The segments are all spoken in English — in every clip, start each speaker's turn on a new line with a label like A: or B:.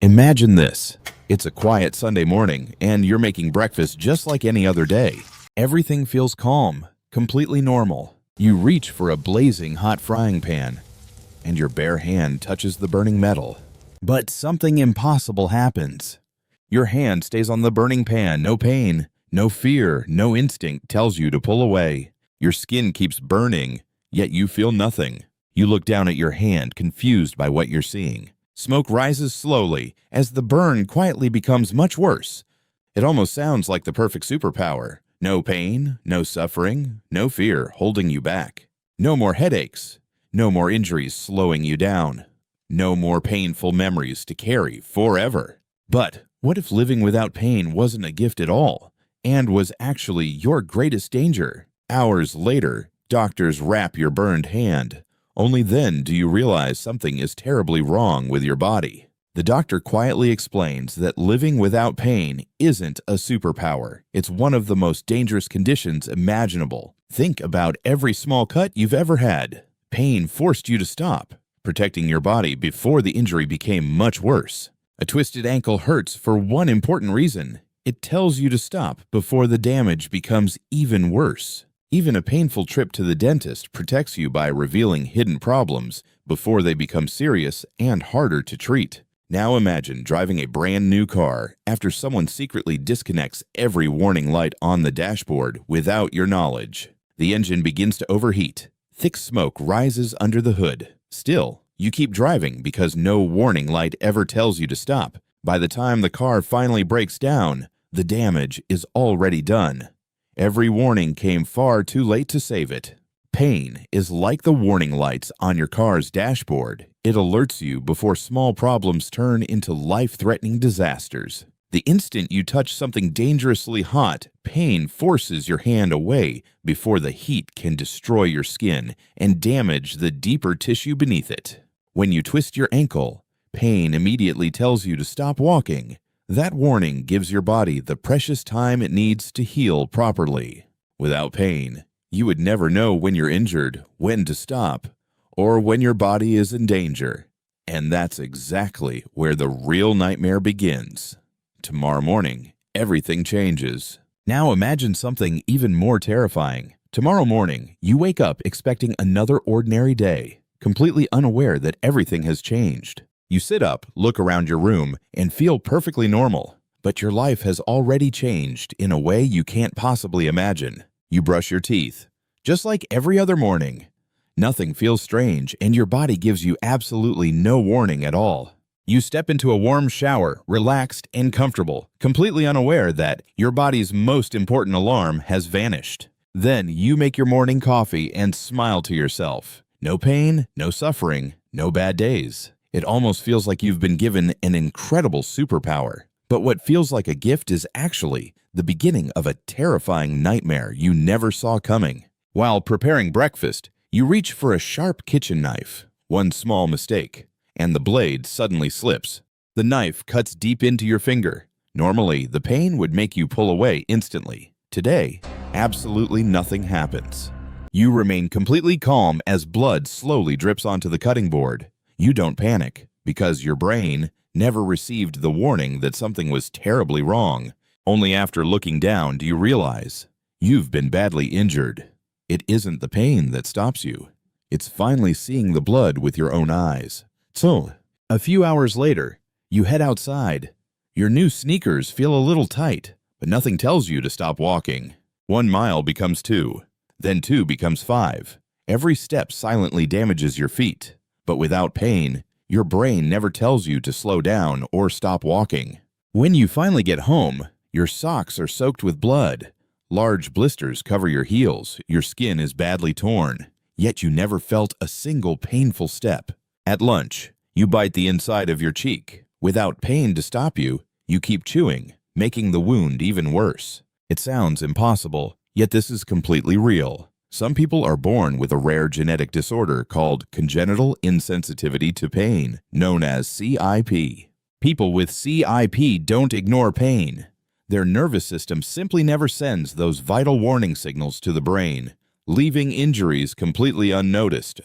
A: Imagine this. It's a quiet Sunday morning, and you're making breakfast just like any other day. Everything feels calm, completely normal. You reach for a blazing hot frying pan, and your bare hand touches the burning metal. But something impossible happens. Your hand stays on the burning pan, no pain, no fear, no instinct tells you to pull away. Your skin keeps burning, yet you feel nothing. You look down at your hand, confused by what you're seeing. Smoke rises slowly as the burn quietly becomes much worse. It almost sounds like the perfect superpower. No pain, no suffering, no fear holding you back. No more headaches, no more injuries slowing you down. No more painful memories to carry forever. But what if living without pain wasn't a gift at all, and was actually your greatest danger? Hours later, doctors wrap your burned hand. Only then do you realize something is terribly wrong with your body. The doctor quietly explains that living without pain isn't a superpower. It's one of the most dangerous conditions imaginable. Think about every small cut you've ever had. Pain forced you to stop, protecting your body before the injury became much worse. A twisted ankle hurts for one important reason. It tells you to stop before the damage becomes even worse. Even a painful trip to the dentist protects you by revealing hidden problems before they become serious and harder to treat. Now imagine driving a brand new car after someone secretly disconnects every warning light on the dashboard without your knowledge. The engine begins to overheat. Thick smoke rises under the hood. Still, you keep driving because no warning light ever tells you to stop. By the time the car finally breaks down, the damage is already done. Every warning came far too late to save it. Pain is like the warning lights on your car's dashboard. It alerts you before small problems turn into life-threatening disasters. The instant you touch something dangerously hot, pain forces your hand away before the heat can destroy your skin and damage the deeper tissue beneath it. When you twist your ankle, pain immediately tells you to stop walking. That warning gives your body the precious time it needs to heal properly. Without pain, you would never know when you're injured, when to stop, or when your body is in danger. And that's exactly where the real nightmare begins. Tomorrow morning, everything changes. Now imagine something even more terrifying. Tomorrow morning, you wake up expecting another ordinary day, completely unaware that everything has changed. You sit up, look around your room, and feel perfectly normal. But your life has already changed in a way you can't possibly imagine. You brush your teeth, just like every other morning. Nothing feels strange, and your body gives you absolutely no warning at all. You step into a warm shower, relaxed and comfortable, completely unaware that your body's most important alarm has vanished. Then you make your morning coffee and smile to yourself. No pain, no suffering, no bad days. It almost feels like you've been given an incredible superpower. But what feels like a gift is actually the beginning of a terrifying nightmare you never saw coming. While preparing breakfast, you reach for a sharp kitchen knife. One small mistake, and the blade suddenly slips. The knife cuts deep into your finger. Normally, the pain would make you pull away instantly. Today, absolutely nothing happens. You remain completely calm as blood slowly drips onto the cutting board. You don't panic because your brain never received the warning that something was terribly wrong. Only after looking down do you realize you've been badly injured. It isn't the pain that stops you. It's finally seeing the blood with your own eyes. So, a few hours later, you head outside. Your new sneakers feel a little tight, but nothing tells you to stop walking. 1 mile becomes 2, then 2 becomes 5. Every step silently damages your feet. But without pain, your brain never tells you to slow down or stop walking. When you finally get home, your socks are soaked with blood. Large blisters cover your heels, your skin is badly torn, yet you never felt a single painful step. At lunch, you bite the inside of your cheek. Without pain to stop you, you keep chewing, making the wound even worse. It sounds impossible, yet this is completely real. Some people are born with a rare genetic disorder called congenital insensitivity to pain, known as CIP. People with CIP don't ignore pain. Their nervous system simply never sends those vital warning signals to the brain, leaving injuries completely unnoticed.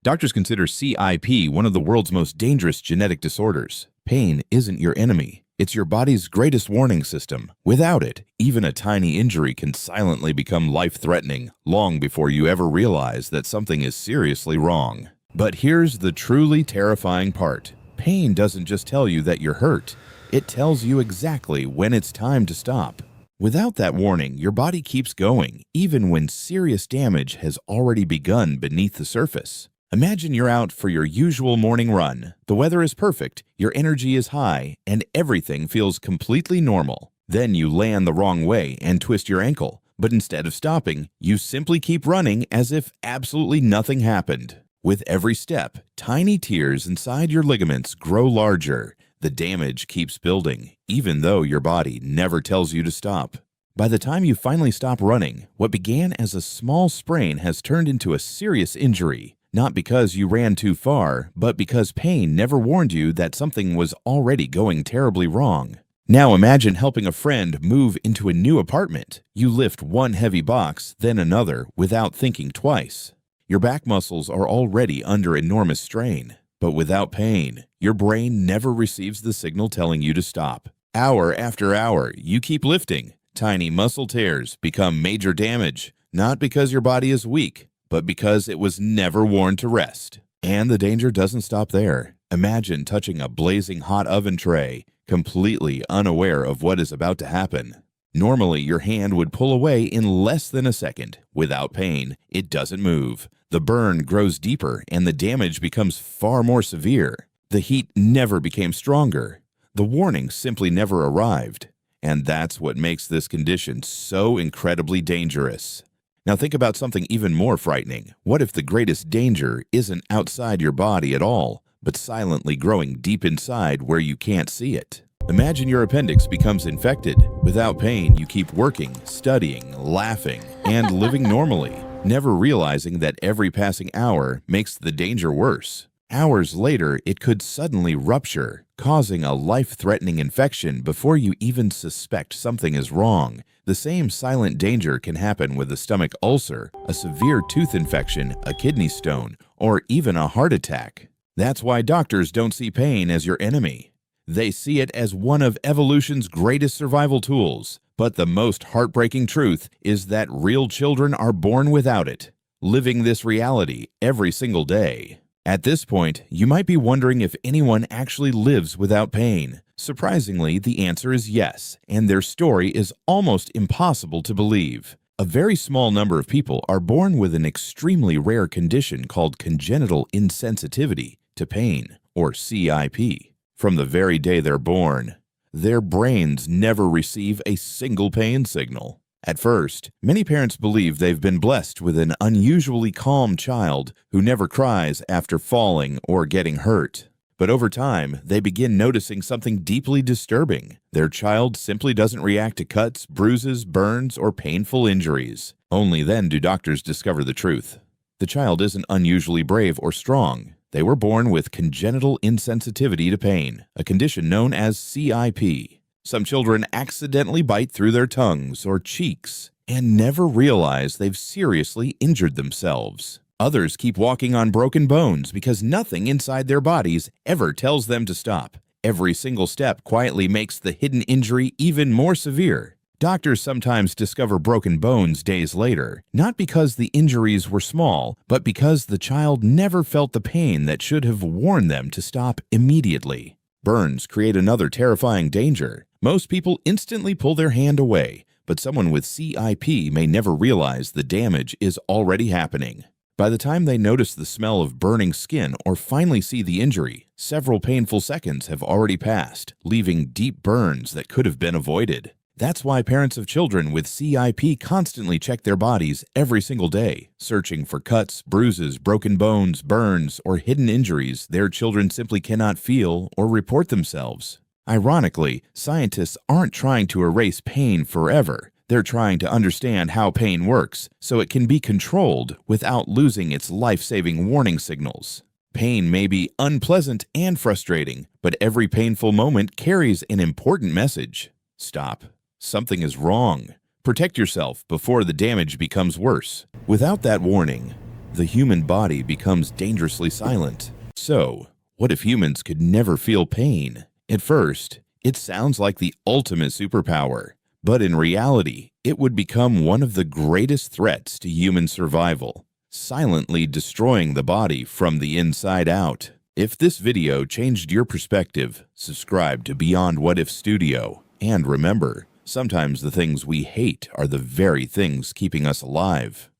A: Doctors consider CIP one of the world's most dangerous genetic disorders. Pain isn't your enemy. It's your body's greatest warning system. Without it, even a tiny injury can silently become life-threatening long before you ever realize that something is seriously wrong. But here's the truly terrifying part. Pain doesn't just tell you that you're hurt. It tells you exactly when it's time to stop. Without that warning, your body keeps going, even when serious damage has already begun beneath the surface. Imagine you're out for your usual morning run. The weather is perfect, your energy is high, and everything feels completely normal. Then you land the wrong way and twist your ankle. But instead of stopping, you simply keep running as if absolutely nothing happened. With every step, tiny tears inside your ligaments grow larger. The damage keeps building, even though your body never tells you to stop. By the time you finally stop running, what began as a small sprain has turned into a serious injury. Not because you ran too far, but because pain never warned you that something was already going terribly wrong. Now imagine helping a friend move into a new apartment. You lift one heavy box, then another, without thinking twice. Your back muscles are already under enormous strain. But without pain, your brain never receives the signal telling you to stop. Hour after hour, you keep lifting. Tiny muscle tears become major damage, not because your body is weak, but because it was never warned to rest. And the danger doesn't stop there. Imagine touching a blazing hot oven tray, completely unaware of what is about to happen. Normally, your hand would pull away in less than a second. Without pain, it doesn't move. The burn grows deeper and the damage becomes far more severe. The heat never became stronger. The warning simply never arrived. And that's what makes this condition so incredibly dangerous. Now think about something even more frightening. What if the greatest danger isn't outside your body at all, but silently growing deep inside where you can't see it? Imagine your appendix becomes infected. Without pain, you keep working, studying, laughing, and living normally, never realizing that every passing hour makes the danger worse. Hours later, it could suddenly rupture, causing a life-threatening infection before you even suspect something is wrong. The same silent danger can happen with a stomach ulcer, a severe tooth infection, a kidney stone, or even a heart attack. That's why doctors don't see pain as your enemy. They see it as one of evolution's greatest survival tools. But the most heartbreaking truth is that real children are born without it, living this reality every single day. At this point, you might be wondering if anyone actually lives without pain. Surprisingly, the answer is yes, and their story is almost impossible to believe. A very small number of people are born with an extremely rare condition called congenital insensitivity to pain, or CIP. From the very day they're born, their brains never receive a single pain signal. At first, many parents believe they've been blessed with an unusually calm child who never cries after falling or getting hurt. But over time, they begin noticing something deeply disturbing. Their child simply doesn't react to cuts, bruises, burns, or painful injuries. Only then do doctors discover the truth. The child isn't unusually brave or strong. They were born with congenital insensitivity to pain, a condition known as CIP. Some children accidentally bite through their tongues or cheeks and never realize they've seriously injured themselves. Others keep walking on broken bones because nothing inside their bodies ever tells them to stop. Every single step quietly makes the hidden injury even more severe. Doctors sometimes discover broken bones days later, not because the injuries were small, but because the child never felt the pain that should have warned them to stop immediately. Burns create another terrifying danger. Most people instantly pull their hand away, but someone with CIP may never realize the damage is already happening. By the time they notice the smell of burning skin or finally see the injury, several painful seconds have already passed, leaving deep burns that could have been avoided. That's why parents of children with CIP constantly check their bodies every single day, searching for cuts, bruises, broken bones, burns, or hidden injuries their children simply cannot feel or report themselves. Ironically, scientists aren't trying to erase pain forever. They're trying to understand how pain works so it can be controlled without losing its life-saving warning signals. Pain may be unpleasant and frustrating, but every painful moment carries an important message. Stop. Something is wrong. Protect yourself before the damage becomes worse. Without that warning, the human body becomes dangerously silent. So, what if humans could never feel pain? At first, it sounds like the ultimate superpower, but in reality, it would become one of the greatest threats to human survival, silently destroying the body from the inside out. If this video changed your perspective, subscribe to Beyond What If Studio, and remember, sometimes the things we hate are the very things keeping us alive.